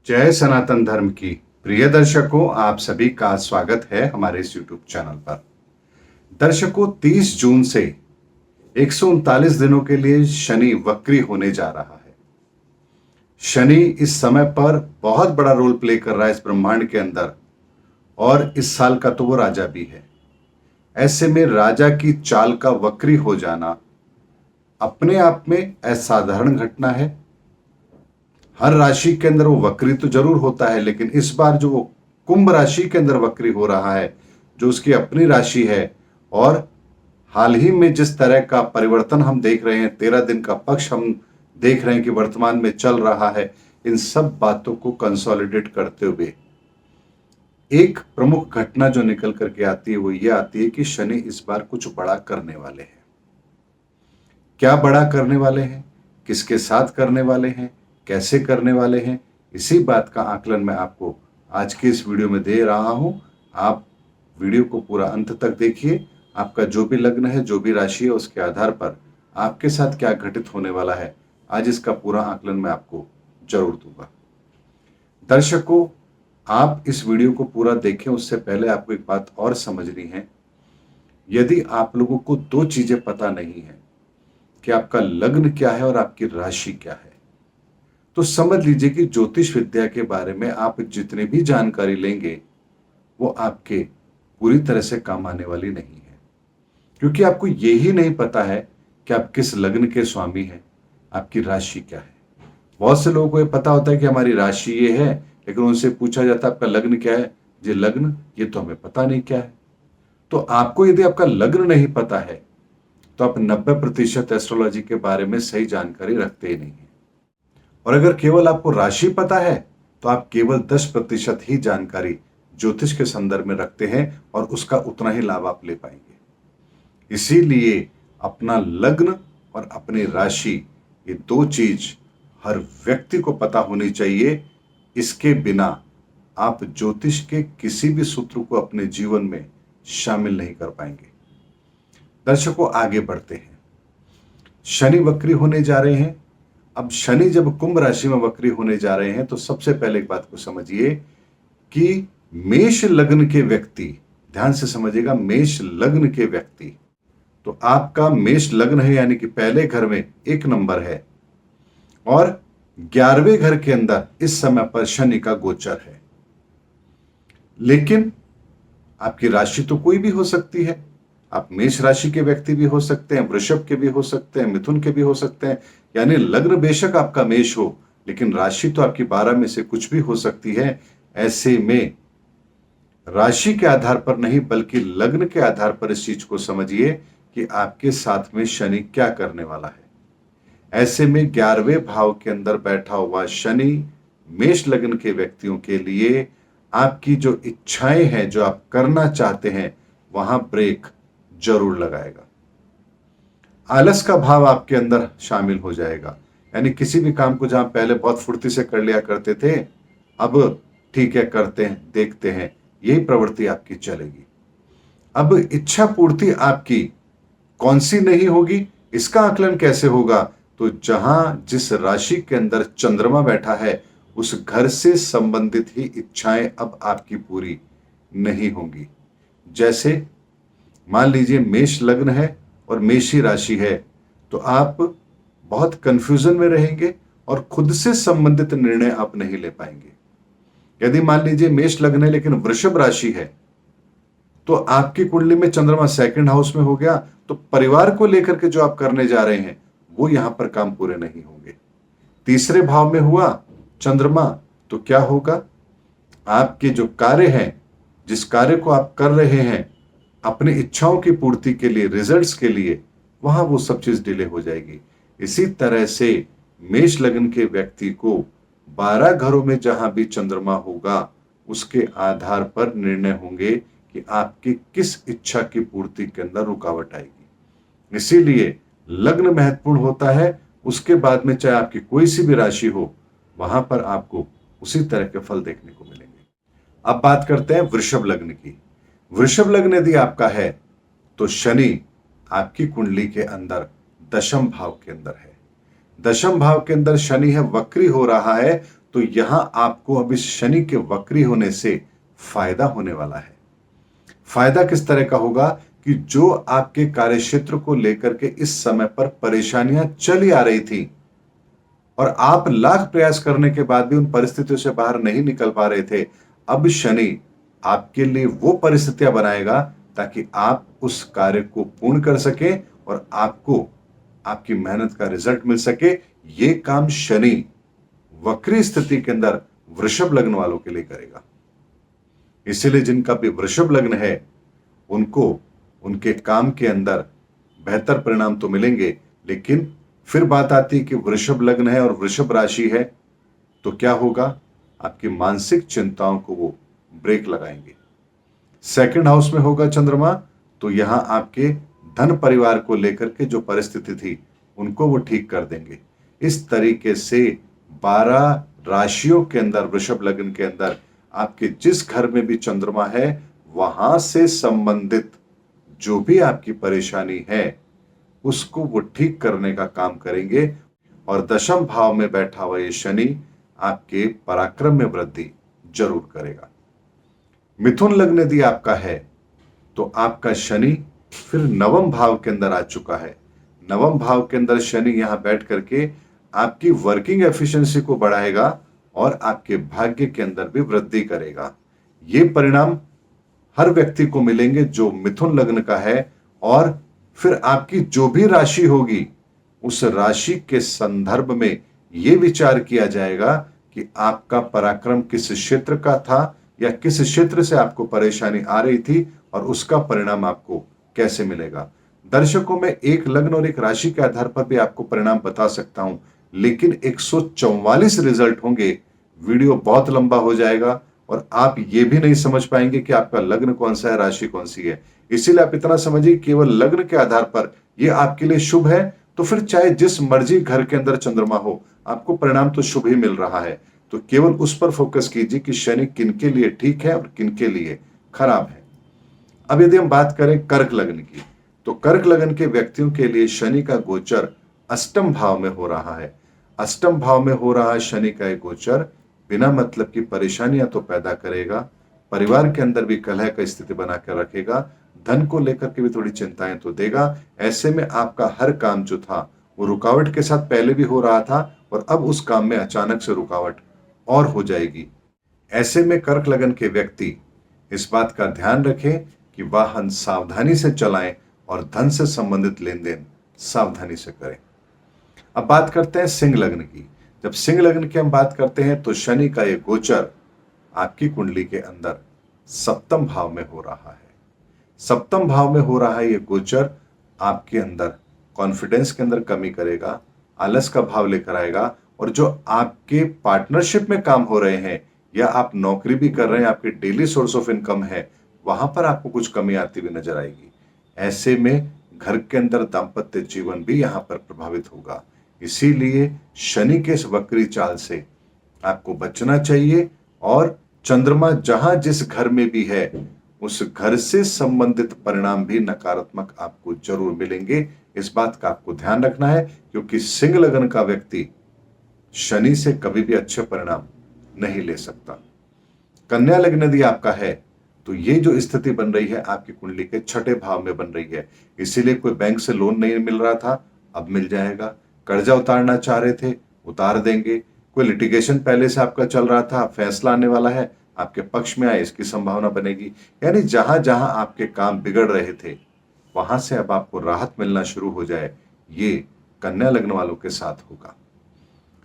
जय सनातन धर्म की प्रिय दर्शकों, आप सभी का स्वागत है हमारे इस YouTube चैनल पर। दर्शकों, 30 जून से 139 दिनों के लिए शनि वक्री होने जा रहा है। शनि इस समय पर बहुत बड़ा रोल प्ले कर रहा है इस ब्रह्मांड के अंदर, और इस साल का तो वो राजा भी है। ऐसे में राजा की चाल का वक्री हो जाना अपने आप में असाधारण घटना है। हर राशि के अंदर वो वक्री तो जरूर होता है, लेकिन इस बार जो वो कुंभ राशि के अंदर वक्री हो रहा है, जो उसकी अपनी राशि है, और हाल ही में जिस तरह का परिवर्तन हम देख रहे हैं, 13 दिन का पक्ष हम देख रहे हैं कि वर्तमान में चल रहा है, इन सब बातों को कंसोलिडेट करते हुए एक प्रमुख घटना जो निकल करके आती है वो ये आती है कि शनि इस बार कुछ बड़ा करने वाले हैं। क्या बड़ा करने वाले हैं, किसके साथ करने वाले हैं, कैसे करने वाले हैं, इसी बात का आकलन मैं आपको आज के इस वीडियो में दे रहा हूं। आप वीडियो को पूरा अंत तक देखिए। आपका जो भी लग्न है, जो भी राशि है, उसके आधार पर आपके साथ क्या घटित होने वाला है, आज इसका पूरा आकलन मैं आपको जरूर दूंगा। दर्शकों, आप इस वीडियो को पूरा देखें उससे पहले आपको एक बात और समझनी है। यदि आप लोगों को दो चीजें पता नहीं है कि आपका लग्न क्या है और आपकी राशि क्या है, तो समझ लीजिए कि ज्योतिष विद्या के बारे में आप जितनी भी जानकारी लेंगे वो आपके पूरी तरह से काम आने वाली नहीं है, क्योंकि आपको यही नहीं पता है कि आप किस लग्न के स्वामी हैं, आपकी राशि क्या है। बहुत से लोगों को ये पता होता है कि हमारी राशि ये है, लेकिन उनसे पूछा जाता है आपका लग्न क्या है, ये लग्न ये तो हमें पता नहीं क्या है। तो आपको यदि आपका लग्न नहीं पता है तो आप 90% एस्ट्रोलॉजी के बारे में सही जानकारी रखते ही नहीं है। और अगर केवल आपको राशि पता है तो आप केवल 10% ही जानकारी ज्योतिष के संदर्भ में रखते हैं, और उसका उतना ही लाभ आप ले पाएंगे। इसीलिए अपना लग्न और अपनी राशि, ये दो चीज हर व्यक्ति को पता होनी चाहिए। इसके बिना आप ज्योतिष के किसी भी सूत्र को अपने जीवन में शामिल नहीं कर पाएंगे। दर्शकों, आगे बढ़ते हैं। शनि वक्री होने जा रहे हैं। अब शनि जब कुंभ राशि में वक्री होने जा रहे हैं तो सबसे पहले एक बात को समझिए कि मेष लग्न के व्यक्ति, ध्यान से समझिएगा, मेष लग्न के व्यक्ति, तो आपका मेष लग्न है यानी कि पहले घर में 1 नंबर है, और 11वें घर के अंदर इस समय पर शनि का गोचर है। लेकिन आपकी राशि तो कोई भी हो सकती है। आप मेष राशि के व्यक्ति भी हो सकते हैं, वृषभ के भी हो सकते हैं, मिथुन के भी हो सकते हैं। यानी लग्न बेशक आपका मेष हो, लेकिन राशि तो आपकी 12 में से कुछ भी हो सकती है। ऐसे में राशि के आधार पर नहीं बल्कि लग्न के आधार पर इस चीज को समझिए कि आपके साथ में शनि क्या करने वाला है। ऐसे में 11वें भाव के अंदर बैठा हुआ शनि मेष लग्न के व्यक्तियों के लिए आपकी जो इच्छाएं हैं, जो आप करना चाहते हैं, वहां ब्रेक जरूर लगाएगा। आलस का भाव आपके अंदर शामिल हो जाएगा। यानी किसी भी काम को जहां पहले बहुत फुर्ती से कर लिया करते थे, अब ठीक है करते हैं, देखते हैं, यही प्रवृत्ति आपकी चलेगी। अब इच्छा पूर्ति आपकी कौन सी नहीं होगी, इसका आकलन कैसे होगा? तो जहां जिस राशि के अंदर चंद्रमा बैठा है, उस घर से संबंधित ही इच्छाएं अब आपकी पूरी नहीं होंगी। जैसे मान लीजिए मेष लग्न है और मेषी राशि है, तो आप बहुत कंफ्यूजन में रहेंगे और खुद से संबंधित निर्णय आप नहीं ले पाएंगे। यदि मान लीजिए मेष लग्न है लेकिन वृषभ राशि है, तो आपकी कुंडली में चंद्रमा 2nd हाउस में हो गया, तो परिवार को लेकर के जो आप करने जा रहे हैं वो यहां पर काम पूरे नहीं होंगे। 3रे भाव में हुआ चंद्रमा, तो क्या होगा? आपके जो कार्य हैं, जिस कार्य को आप कर रहे हैं अपनी इच्छाओं की पूर्ति के लिए, रिजल्ट्स के लिए, वहां वो सब चीज डिले हो जाएगी। इसी तरह से मेष लग्न के व्यक्ति को 12 घरों में जहां भी चंद्रमा होगा उसके आधार पर निर्णय होंगे कि आपकी किस इच्छा की पूर्ति के अंदर रुकावट आएगी। इसीलिए लग्न महत्वपूर्ण होता है, उसके बाद में चाहे आपकी कोई सी भी राशि हो, वहां पर आपको उसी तरह के फल देखने को मिलेंगे। अब बात करते हैं वृषभ लग्न की। वृषभ लग्न यदि आपका है तो शनि आपकी कुंडली के अंदर 10म भाव के अंदर है। 10म भाव के अंदर शनि है, वक्री हो रहा है, तो यहां आपको अब इस शनि के वक्री होने से फायदा होने वाला है। फायदा किस तरह का होगा कि जो आपके कार्यक्षेत्र को लेकर के इस समय पर परेशानियां चली आ रही थी और आप लाख प्रयास करने के बाद भी उन परिस्थितियों से बाहर नहीं निकल पा रहे थे, अब शनि आपके लिए वो परिस्थितियां बनाएगा ताकि आप उस कार्य को पूर्ण कर सके और आपको आपकी मेहनत का रिजल्ट मिल सके। ये काम शनि वक्री स्थिति के अंदर वृषभ लग्न वालों के लिए करेगा। इसीलिए जिनका भी वृषभ लग्न है उनको उनके काम के अंदर बेहतर परिणाम तो मिलेंगे, लेकिन फिर बात आती है कि वृषभ लग्न है और वृषभ राशि है तो क्या होगा, आपकी मानसिक चिंताओं को वो ब्रेक लगाएंगे। सेकंड हाउस में होगा चंद्रमा, तो यहां आपके धन परिवार को लेकर के जो परिस्थिति थी उनको वो ठीक कर देंगे। इस तरीके से 12 राशियों के अंदर, वृषभ लग्न के अंदर आपके जिस घर में भी चंद्रमा है वहां से संबंधित जो भी आपकी परेशानी है उसको वो ठीक करने का काम करेंगे। और दशम भाव में बैठा हुआ ये शनि आपके पराक्रम में वृद्धि जरूर करेगा। मिथुन लग्न यदि आपका है तो आपका शनि फिर नवम भाव के अंदर आ चुका है। नवम भाव के अंदर शनि यहां बैठ करके आपकी वर्किंग एफिशिएंसी को बढ़ाएगा और आपके भाग्य के अंदर भी वृद्धि करेगा। ये परिणाम हर व्यक्ति को मिलेंगे जो मिथुन लग्न का है। और फिर आपकी जो भी राशि होगी उस राशि के संदर्भ में यह विचार किया जाएगा कि आपका पराक्रम किस क्षेत्र का था या किस क्षेत्र से आपको परेशानी आ रही थी और उसका परिणाम आपको कैसे मिलेगा। दर्शकों, में एक लग्न और एक राशि के आधार पर भी आपको परिणाम बता सकता हूं, लेकिन 144 रिजल्ट होंगे, वीडियो बहुत लंबा हो जाएगा और आप ये भी नहीं समझ पाएंगे कि आपका लग्न कौन सा है, राशि कौन सी है। इसीलिए आप इतना समझिए, केवल लग्न के आधार पर यह आपके लिए शुभ है तो फिर चाहे जिस मर्जी घर के अंदर चंद्रमा हो, आपको परिणाम तो शुभ ही मिल रहा है। तो केवल उस पर फोकस कीजिए कि शनि किनके लिए ठीक है और किनके लिए खराब है। अब यदि हम बात करें कर्क लग्न की, तो कर्क लग्न के व्यक्तियों के लिए शनि का गोचर अष्टम भाव में हो रहा है। अष्टम भाव में हो रहा है शनि का एक गोचर बिना मतलब की परेशानियां तो पैदा करेगा, परिवार के अंदर भी कलह का स्थिति बनाकर रखेगा, धन को लेकर के भी थोड़ी चिंताएं तो देगा। ऐसे में आपका हर काम जो था वो रुकावट के साथ पहले भी हो रहा था और अब उस काम में अचानक से रुकावट और हो जाएगी। ऐसे में कर्क लगन के व्यक्ति इस बात का ध्यान रखें कि वाहन सावधानी से चलाएं और धन से संबंधित लेन देन सावधानी से करें। अब बात करते हैं सिंह लग्न की। जब सिंह लग्न की हम बात करते हैं तो शनि का यह गोचर आपकी कुंडली के अंदर सप्तम भाव में हो रहा है। सप्तम भाव में हो रहा है यह गोचर आपके अंदर कॉन्फिडेंस के अंदर कमी करेगा, आलस का भाव लेकर आएगा और जो आपके पार्टनरशिप में काम हो रहे हैं या आप नौकरी भी कर रहे हैं, आपके डेली सोर्स ऑफ इनकम है, वहां पर आपको कुछ कमी आती हुई नजर आएगी। ऐसे में घर के अंदर दाम्पत्य जीवन भी यहां पर प्रभावित होगा। इसीलिए शनि के इस वक्री चाल से आपको बचना चाहिए और चंद्रमा जहां जिस घर में भी है उस घर से संबंधित परिणाम भी नकारात्मक आपको जरूर मिलेंगे। इस बात का आपको ध्यान रखना है क्योंकि सिंह लगन का व्यक्ति शनि से कभी भी अच्छे परिणाम नहीं ले सकता। कन्या लग्न यदि आपका है तो ये जो स्थिति बन रही है आपकी कुंडली के छठे भाव में बन रही है। इसीलिए कोई बैंक से लोन नहीं मिल रहा था, अब मिल जाएगा। कर्जा उतारना चाह रहे थे, उतार देंगे। कोई लिटिगेशन पहले से आपका चल रहा था, फैसला आने वाला है, आपके पक्ष में आए, इसकी संभावना बनेगी। यानी जहां जहां आपके काम बिगड़ रहे थे वहां से अब आपको राहत मिलना शुरू हो जाए, ये कन्या लग्न वालों के साथ होगा।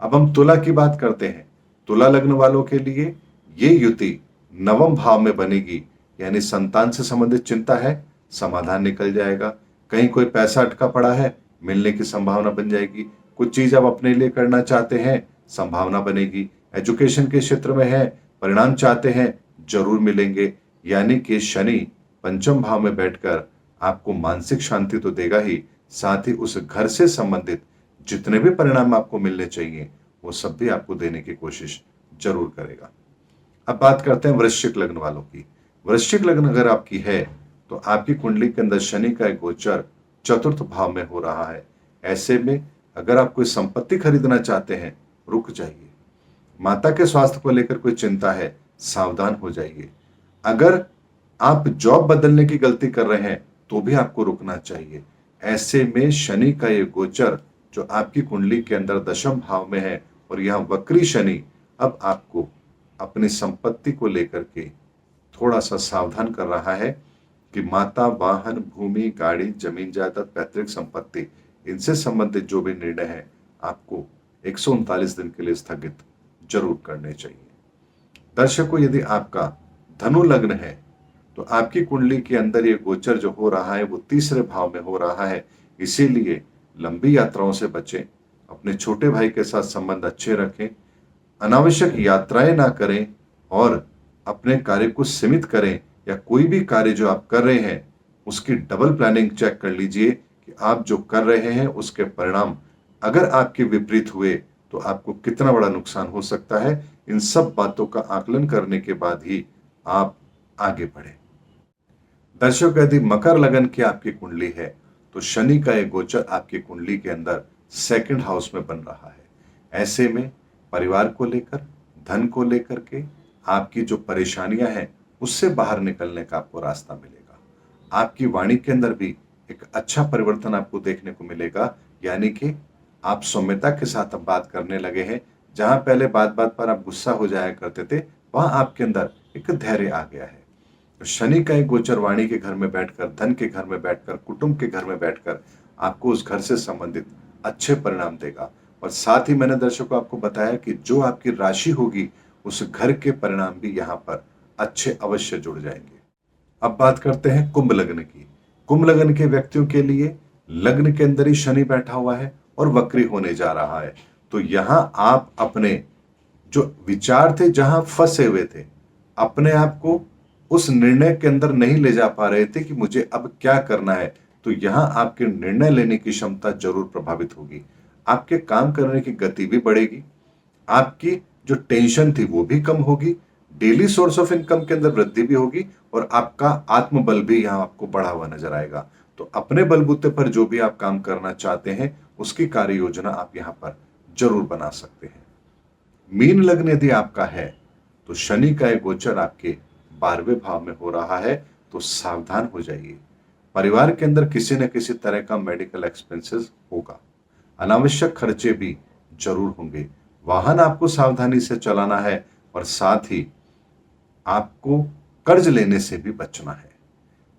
अब हम तुला की बात करते हैं। तुला लग्न वालों के लिए ये युति नवम भाव में बनेगी, यानी संतान से संबंधित चिंता है, समाधान निकल जाएगा। कहीं कोई पैसा अटका पड़ा है, मिलने की संभावना बन जाएगी। कुछ चीज आप अपने लिए करना चाहते हैं, संभावना बनेगी। एजुकेशन के क्षेत्र में है, परिणाम चाहते हैं, जरूर मिलेंगे। यानी कि शनि पंचम भाव में बैठकर आपको मानसिक शांति तो देगा ही, साथ ही उस घर से संबंधित जितने भी परिणाम आपको मिलने चाहिए वो सब भी आपको देने की कोशिश जरूर करेगा। अब बात करते हैं वृश्चिक लग्न वालों की। वृश्चिक लग्न अगर आपकी है तो आपकी कुंडली के अंदर शनि का एक गोचर चतुर्थ भाव में हो रहा है। ऐसे में अगर आप कोई संपत्ति खरीदना चाहते हैं, रुक जाइए। माता के स्वास्थ्य को लेकर कोई चिंता है, सावधान हो जाइए। अगर आप जॉब बदलने की गलती कर रहे हैं तो भी आपको रुकना चाहिए। ऐसे में शनि का ये गोचर जो आपकी कुंडली के अंदर दशम भाव में है और यहां वक्री शनि अब आपको अपनी संपत्ति को लेकर के थोड़ा सा सावधान कर रहा है कि माता, वाहन, भूमि, गाड़ी, जमीन जायदाद, पैतृक संपत्ति, इनसे संबंधित जो भी निर्णय है आपको 139 दिन के लिए स्थगित जरूर करने चाहिए। दर्शकों, यदि आपका धनु लग्न है तो आपकी कुंडली के अंदर ये गोचर जो हो रहा है वो तीसरे भाव में हो रहा है, इसीलिए लंबी यात्राओं से बचें, अपने छोटे भाई के साथ संबंध अच्छे रखें, अनावश्यक यात्राएं ना करें और अपने कार्य को सीमित करें, या कोई भी कार्य जो आप कर रहे हैं उसकी डबल प्लानिंग चेक कर लीजिए कि आप जो कर रहे हैं उसके परिणाम अगर आपके विपरीत हुए तो आपको कितना बड़ा नुकसान हो सकता है। इन सब बातों का आकलन करने के बाद ही आप आगे बढ़े। दर्शकों, यदि मकर लगन की आपकी कुंडली है तो शनि का एक गोचर आपकी कुंडली के अंदर सेकंड हाउस में बन रहा है। ऐसे में परिवार को लेकर, धन को लेकर के आपकी जो परेशानियां हैं उससे बाहर निकलने का आपको रास्ता मिलेगा। आपकी वाणी के अंदर भी एक अच्छा परिवर्तन आपको देखने को मिलेगा, यानी कि आप सौम्यता के साथ अब बात करने लगे हैं। जहां पहले बात बात पर आप गुस्सा हो जाया करते थे, वहां आपके अंदर एक धैर्य आ गया है। तो शनि का एक गोचर वाणी के घर में बैठकर, धन के घर में बैठकर, कुटुंब के घर में बैठकर आपको उस घर से संबंधित अच्छे परिणाम देगा। और साथ ही मैंने दर्शकों आपको बताया कि जो आपकी राशि होगी उस घर के परिणाम भी यहाँ पर अच्छे अवश्य जुड़ जाएंगे। अब बात करते हैं कुंभ लग्न की। कुंभ लग्न के व्यक्तियों के लिए लग्न के अंदर ही शनि बैठा हुआ है और वक्री होने जा रहा है। तो यहां आप अपने जो विचार थे, जहां फंसे हुए थे, अपने आप को उस निर्णय के अंदर नहीं ले जा पा रहे थे कि मुझे अब क्या करना है, तो यहां आपके निर्णय लेने की क्षमता जरूर प्रभावित होगी। आपके काम करने की गति भी बढ़ेगी, आपकी जो टेंशन थी वो भी कम होगी, डेली सोर्स ऑफ इनकम के अंदर वृद्धि भी होगी और आपका आत्मबल भी यहां आपको बढ़ा हुआ नजर आएगा। तो अपने बलबूते पर जो भी आप काम करना चाहते हैं उसकी कार्य योजना आप यहां पर जरूर बना सकते हैं। मीन लग्न यदि आपका है तो शनि का एक गोचर आपके 12वें भाव में हो रहा है, तो सावधान हो जाइए। परिवार के अंदर किसी न किसी तरह का मेडिकल एक्सपेंसेस होगा, अनावश्यक खर्चे भी जरूर होंगे। वाहन आपको सावधानी से चलाना है और साथ ही आपको कर्ज लेने से भी बचना है।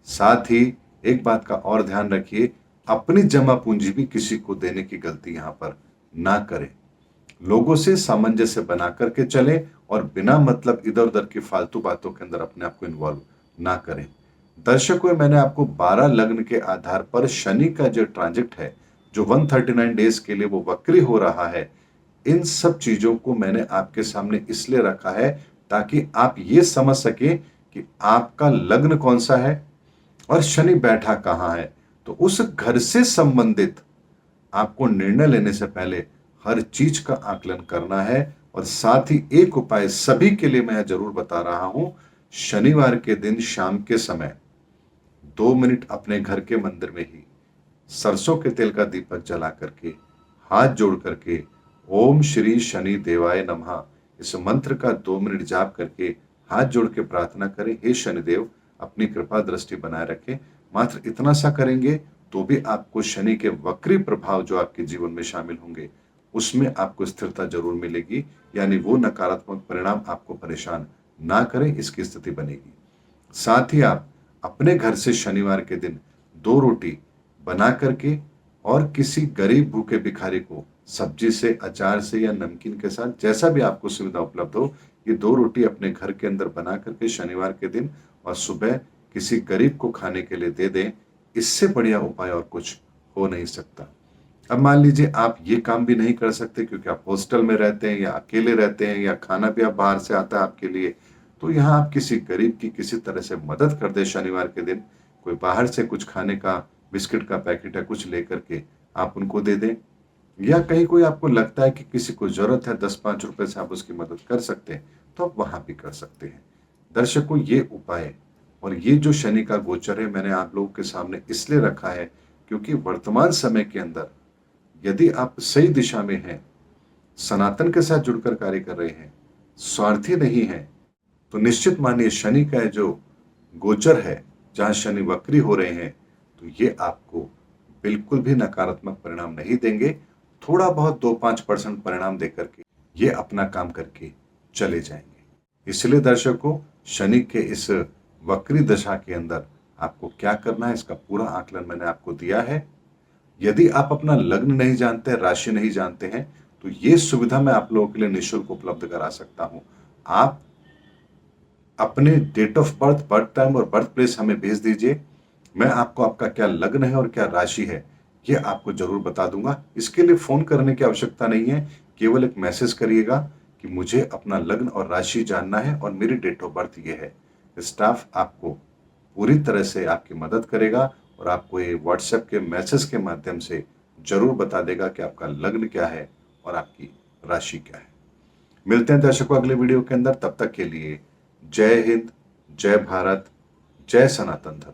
साथ ही एक बात का और ध्यान रखिए, अपनी जमा पूंजी भी किसी को देने की गलती यहां पर ना करें। लोगों से सामंजस्य बना करके चलें और बिना मतलब इधर उधर की फालतू बातों के अंदर अपने आप को इन्वॉल्व ना करें। दर्शकों, मैंने आपको 12 लग्न के आधार पर शनि का जो ट्रांजिट है, जो 139 डेज के लिए वो वक्री हो रहा है, इन सब चीजों को मैंने आपके सामने इसलिए रखा है ताकि आप ये समझ सकें कि आपका लग्न कौन सा है और शनि बैठा कहां है। तो उस घर से संबंधित आपको निर्णय लेने से पहले हर चीज का आकलन करना है। और साथ ही एक उपाय सभी के लिए मैं जरूर बता रहा हूं, शनिवार के दिन शाम के समय 2 मिनट अपने घर के मंदिर में ही सरसों के तेल का दीपक जला करके, हाथ जोड़ करके ओम श्री शनि देवाय नमः इस मंत्र का 2 मिनट जाप करके हाथ जोड़ के प्रार्थना करें, हे शनिदेव अपनी कृपा दृष्टि बनाए रखें। मात्र इतना सा करेंगे तो भी आपको शनि के वक्री प्रभाव जो आपके जीवन में शामिल होंगे उसमें आपको स्थिरता जरूर मिलेगी, यानी वो नकारात्मक परिणाम आपको परेशान ना करें, इसकी स्थिति बनेगी। साथ ही आप अपने घर से शनिवार के दिन 2 रोटी बना करके और किसी गरीब भूखे भिखारी को सब्जी से, अचार से या नमकीन के साथ, जैसा भी आपको सुविधा उपलब्ध हो, ये 2 रोटी अपने घर के अंदर बना करके शनिवार के दिन और सुबह किसी गरीब को खाने के लिए दे दें। इससे बढ़िया उपाय और कुछ हो नहीं सकता। अब मान लीजिए आप ये काम भी नहीं कर सकते क्योंकि आप हॉस्टल में रहते हैं या अकेले रहते हैं या खाना भी आप बाहर से आता है आपके लिए, तो यहाँ आप किसी गरीब की किसी तरह से मदद कर दें। शनिवार के दिन कोई बाहर से कुछ खाने का, बिस्किट का पैकेट है, कुछ लेकर के आप उनको दे दें। या कहीं कोई आपको लगता है कि किसी को जरूरत है, 10-5 रुपए से आप उसकी मदद कर सकते हैं, तो आप वहां भी कर सकते हैं। दर्शकों, ये उपाय और ये जो शनि का गोचर है मैंने आप लोगों के सामने इसलिए रखा है क्योंकि वर्तमान समय के अंदर यदि आप सही दिशा में हैं, सनातन के साथ जुड़कर कार्य कर रहे हैं, स्वार्थी नहीं है, तो निश्चित मानिए शनि का जो गोचर है, जहां शनि वक्री हो रहे हैं, तो ये आपको बिल्कुल भी नकारात्मक परिणाम नहीं देंगे। थोड़ा बहुत 2-5% परिणाम देकर के ये अपना काम करके चले जाएंगे। इसलिए दर्शकों, शनि के इस वक्री दशा के अंदर आपको क्या करना है, इसका पूरा आकलन मैंने आपको दिया है। यदि आप अपना लग्न नहीं जानते, राशि नहीं जानते हैं, तो ये सुविधा मैं आप लोगों के लिए निःशुल्क उपलब्ध करा सकता हूं। आप अपने date of birth, birth time और बर्थ प्लेस हमें भेज दीजिए। मैं आपको आपका क्या लग्न है और क्या राशि है, ये आपको जरूर बता दूंगा। इसके लिए फोन करने की आवश्यकता नहीं है, केवल एक मैसेज करिएगा कि मुझे अपना लग्न और राशि जानना है और मेरी डेट ऑफ बर्थ ये है। स्टाफ आपको पूरी तरह से आपकी मदद करेगा और आपको ये व्हाट्सएप के मैसेज के माध्यम से जरूर बता देगा कि आपका लग्न क्या है और आपकी राशि क्या है। मिलते हैं दर्शकों अगले वीडियो के अंदर। तब तक के लिए जय हिंद, जय भारत, जय सनातन धर्म।